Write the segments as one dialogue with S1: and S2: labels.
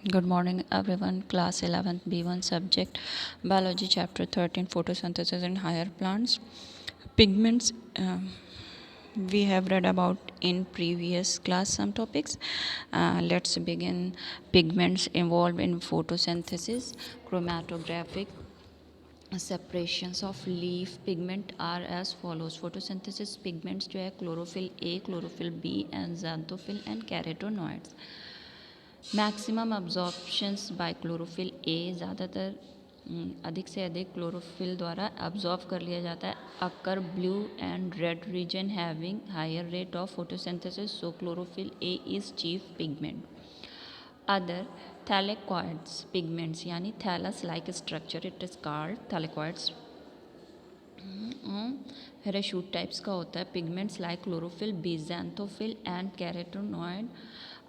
S1: Good morning, everyone. Class 11th B1 subject Biology, Chapter 13 Photosynthesis in Higher Plants. Pigments. We have read about in previous class some topics. Let's begin. Pigments involved in photosynthesis. Chromatographic separations of leaf pigment are as follows. Photosynthesis pigments जो है chlorophyll A, chlorophyll B and xanthophyll and carotenoids. Maximum absorptions by chlorophyll A, ज़्यादातर अधिक से अधिक chlorophyll द्वारा absorb कर लिया जाता है. Occur blue and red region having higher rate of photosynthesis, so chlorophyll A is chief pigment. Other thylakoids pigments यानी thallus like structure, it is called thylakoids. हेराशूट टाइप्स का होता है. Pigments like chlorophyll B, xanthophyll and carotenoid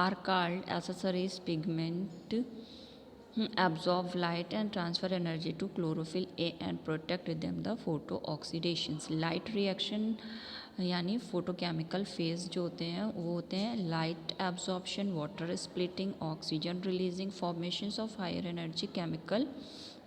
S1: are called accessories pigment. Absorb light and transfer energy to chlorophyll A and protect them the photooxidations. Light reaction यानी photochemical phase जो होते हैं वो होते हैं light absorption, water splitting, oxygen releasing, formations of higher energy chemical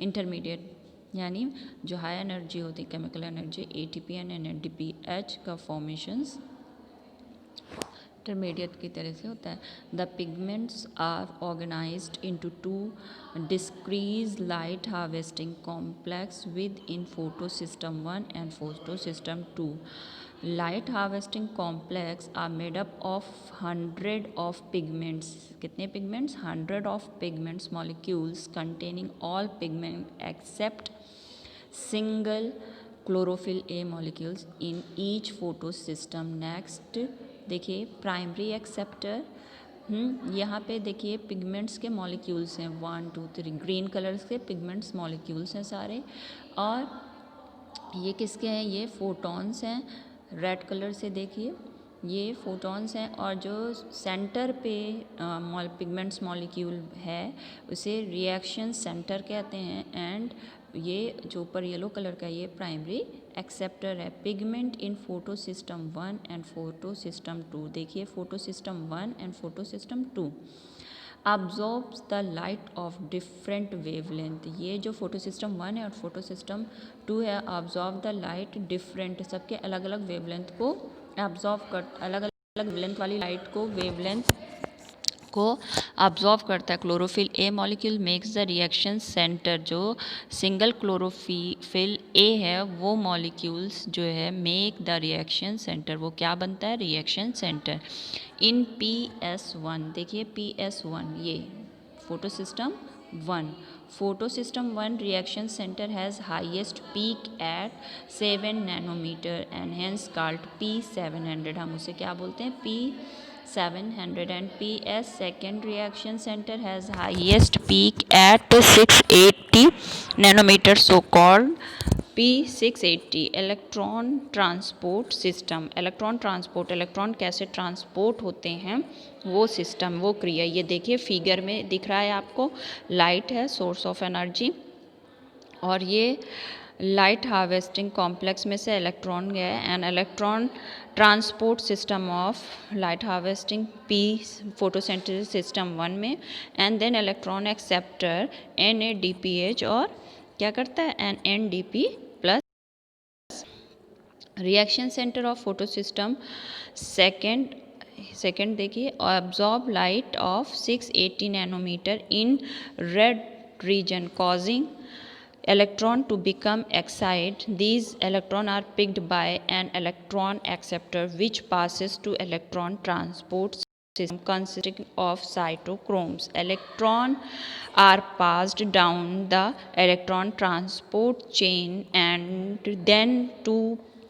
S1: intermediate यानी जो high energy होती है chemical energy ATP and NADPH का फॉर्मेशंस इंटरमीडिएट की तरह से होता है. The pigments are organised into two discrete light harvesting complexes within photo system 1 and photo system 2. Light harvesting complexes are made up of 100 of pigments. कितने pigments? 100 of pigments molecules containing all pigment except single chlorophyll A molecules in each photo system. Next देखिए primary acceptor. यहाँ पे देखिए pigments के molecules हैं 1 2 3 green colours के pigments molecules हैं सारे. और ये किसके हैं? ये फोटॉन्स हैं. रेड कलर से देखिए ये फोटॉन्स हैं. और जो सेंटर पे पिगमेंट्स मॉलिक्यूल है उसे रिएक्शन सेंटर कहते हैं. एंड ये जो ऊपर येलो कलर का ये प्राइमरी एक्सेप्टर है. Pigment in photo system 1 and photo system 2. देखिए photo system 1 and photo system 2 absorbs the light of different wavelength. ये जो फोटो सिस्टम 1 है और फोटो सिस्टम 2 है absorb the light different, सबके अलग अलग वेवलेंथ को absorb कर, अलग अलग वेवलेंथ वाली लाइट को वेवलेंथ को अब्जॉर्व करता है. Chlorophyll A molecule makes the reaction centre. जो सिंगल क्लोरोफिल ए है वो मॉलिक्यूल्स जो है मेक द रिएक्शन सेंटर. वो क्या बनता है? Reaction centre. इन PS1 देखिए PS1 ये photo system 1. Photo system 1 reaction centre has highest peak at 7 nanometre and hence called P700. हम उसे क्या बोलते हैं? P700. and PS second reaction center has highest peak at 680 nanometer, so called P680. Electron transport system. Electron transport, electron कैसे transport होते हैं वो system, वो क्रिया. ये देखिए फिगर में दिख रहा है आपको. लाइट है सोर्स ऑफ एनर्जी और ये लाइट हार्वेस्टिंग कॉम्प्लेक्स में से इलेक्ट्रॉन गया है. And electron transport system of light harvesting P photosynthesis system 1 में. And then electron acceptor NADPH और क्या करता है? NDP plus. Reaction centre of photo system second देखिए absorb light of 680 nanometer in red region causing electron to become excited. These electrons are picked by an electron acceptor which passes to electron transport system consisting of cytochromes. Electrons are passed down the electron transport chain and then to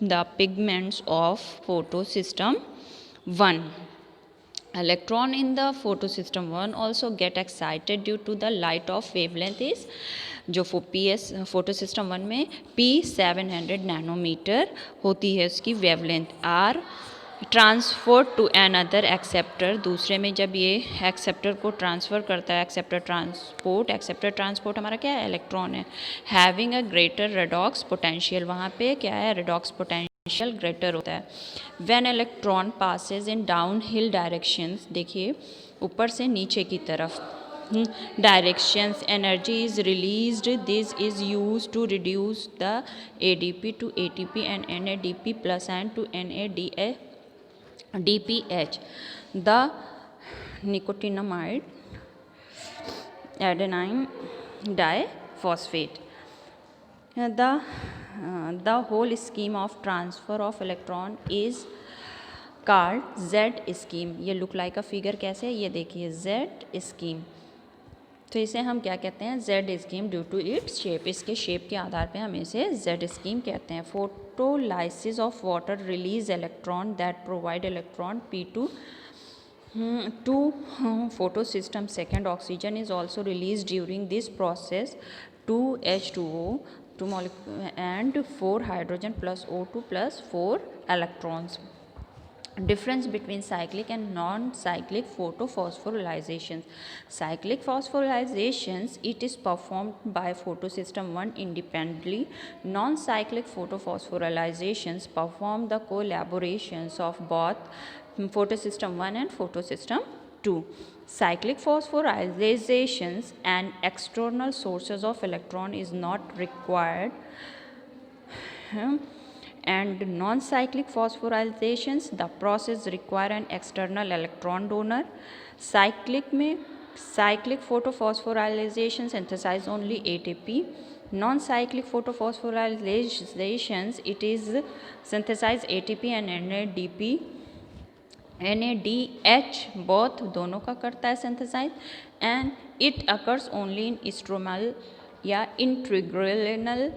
S1: the pigments of photosystem 1. Electron in the photosystem 1 also get excited due to the light of wavelength is जो photosystem 1 में P700 nanometre होती है उसकी wavelength. Are transfer to another acceptor. दूसरे में जब ये acceptor को ट्रांसफ़र करता है एक्सेप्टर ट्रांसपोर्ट हमारा क्या है? इलेक्ट्रॉन है. Having a greater redox potential. वहाँ पे क्या है? रेडॉक्स पोटेंशियल ग्रेटर होता है. When electron passes in downhill directions. देखिए ऊपर से नीचे की तरफ directions, energy is released. This is used to reduce the ADP to ATP and NADP plus and to NADPH. The nicotinamide adenine diphosphate. The whole scheme of transfer of electron is called Z scheme. ये look like a figure कैसे है, ये देखिए Z scheme. तो इसे हम क्या कहते हैं, Z scheme due to its shape. इसके शेप के आधार पे हम इसे Z scheme कहते हैं. Photolysis of water release electron that provide electron P2 to photosystem. Second, oxygen is also released during this process. 2 H2O, 2 molecule and 4 hydrogen plus O2 plus 4 electrons. Difference between cyclic and non-cyclic photophosphorylation. Cyclic phosphorylation, it is performed by photosystem 1 independently. Non-cyclic photophosphorylation perform the collaborations of both photosystem 1 and photosystem 2. Cyclic phosphorylation and external sources of electron is not required. And non-cyclic phosphorylations, the process require an external electron donor. Cyclic photophosphorylation synthesize only ATP. Non-cyclic photophosphorylation, it is synthesize ATP and NADP. NADH both दोनों का करता है synthesize, and it occurs only in stromal या intergranule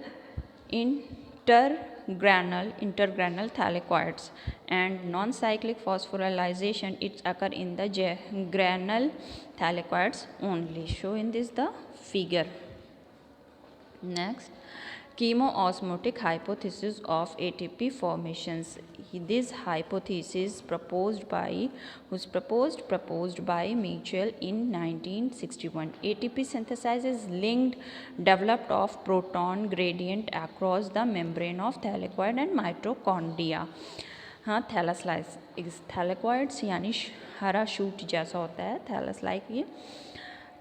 S1: thylakoids. And non-cyclic phosphorylation, it occur in the granule thylakoids only. Show in this the figure. Next, chemoosmotic hypothesis of ATP formations. This hypothesis proposed by Mitchell in 1961. ATP synthesis is linked developed of proton gradient across the membrane of thylakoid and mitochondria. हाँ, thallus थैलेकॉइड्स यानी हरा shoot जैसा होता है, thallus like ये,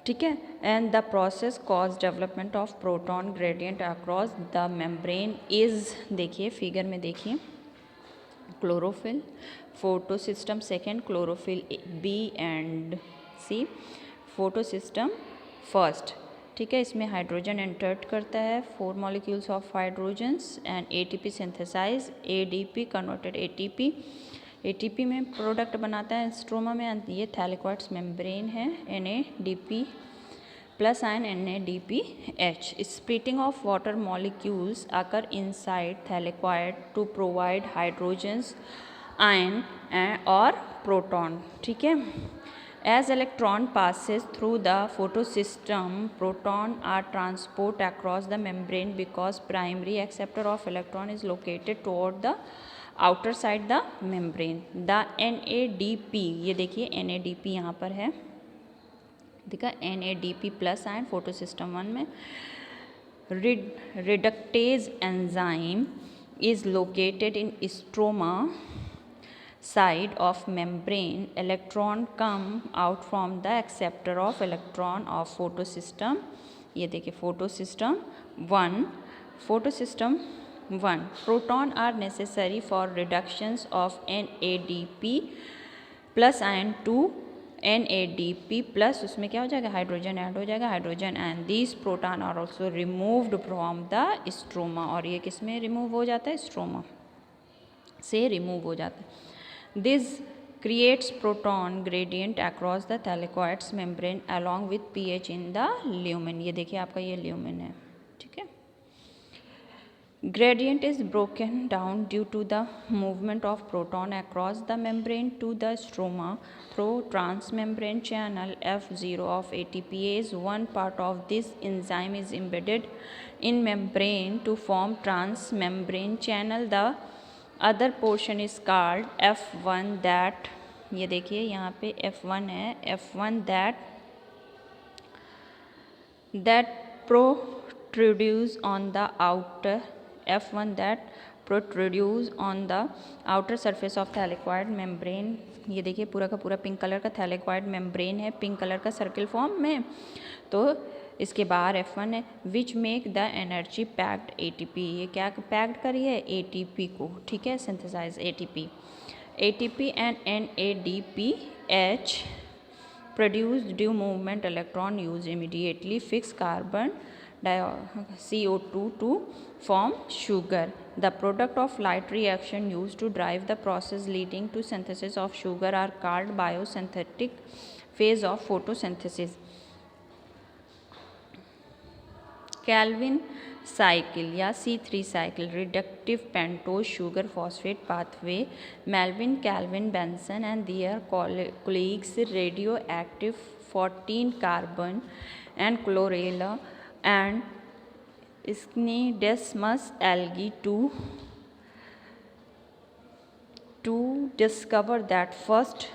S1: ठीक है. And the process cause development of proton gradient across the membrane is, देखिए फिगर में देखिए, chlorophyll, photosystem second, chlorophyll B and C, photosystem first, ठीक है. इसमें हाइड्रोजन एंटर्ड करता है, 4 molecules of hydrogens and ATP synthesise, ADP converted ATP में product बनाता है स्ट्रोमा में. ये थैलेकॉइड्स मेम्ब्रेन है, NADP plus and NADPH. Splitting of water molecules occur inside thylakoid to provide hydrogens, ion or proton, ठीक है. As electron passes through the photosystem, proton are transported across the membrane because primary acceptor of electron is located toward the outer side the membrane. The NADP, ये देखिए NADP यहाँ पर है, देखा NADP plus ion photosystem 1 में. Reductase enzyme is located in stroma side of membrane. Electron come out from the acceptor of electron of photosystem, ये देखिए photosystem 1. Proton are necessary for reductions of NADP plus ion to NADP plus, उसमें क्या हो जाएगा, hydrogen add हो जाएगा, hydrogen, and this proton are also removed from the stroma. और ये किस में रिमूव हो जाता है, स्ट्रोमा से रिमूव हो जाता है. This creates proton gradient across the thylakoids membrane along with pH in the lumen. ये देखिए आपका ये lumen है, ठीक है. Gradient is broken down due to the movement of proton across the membrane to the stroma through transmembrane channel F0 of ATPase. One part of this enzyme is embedded in membrane to form transmembrane channel. The other portion is called F1 that, ये देखिए यहाँ पे F1 है, F1 that protrudes on the outer, F1 that protrudes on the outer surface of thylakoid membrane ये देखिए पूरा का पूरा पिंक कलर का थैलेकॉइड मेम्ब्रेन है, पिंक कलर का सर्किल फॉर्म में। तो इसके बाहर F1 है, which make the energy packed ATP। ये क्या पैक्ड करी है? ATP को, ठीक है, synthesise ATP and NADPH produced due movement electron use immediately fix carbon CO2 to form sugar. The product of light reaction used to drive the process leading to synthesis of sugar are called biosynthetic phase of photosynthesis. Calvin cycle या C3 cycle reductive pentose sugar phosphate pathway. Melvin, Calvin, Benson and their colleagues radioactive 14 carbon and chlorella and Schneidersmus algae to discover that first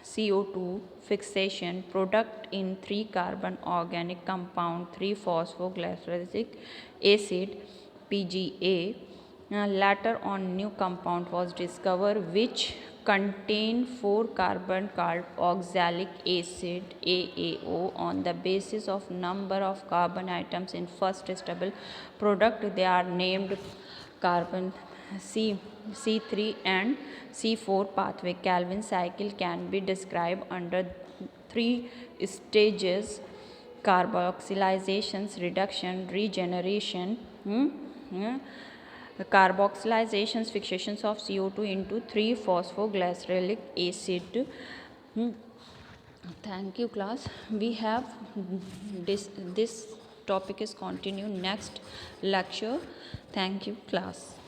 S1: CO2 fixation product in 3 carbon organic compound 3 phosphoglyceric acid PGA. Later on new compound was discovered which contain 4 carbon called oxalic acid AAO. On the basis of number of carbon atoms in first stable product they are named carbon C3 and C4 pathway. Calvin cycle can be described under 3 stages: carboxylation, reduction, regeneration. Carboxylations, fixations of CO2 into 3 phosphoglyceric acid. Thank you class. We have this topic is continue next lecture. Thank you class.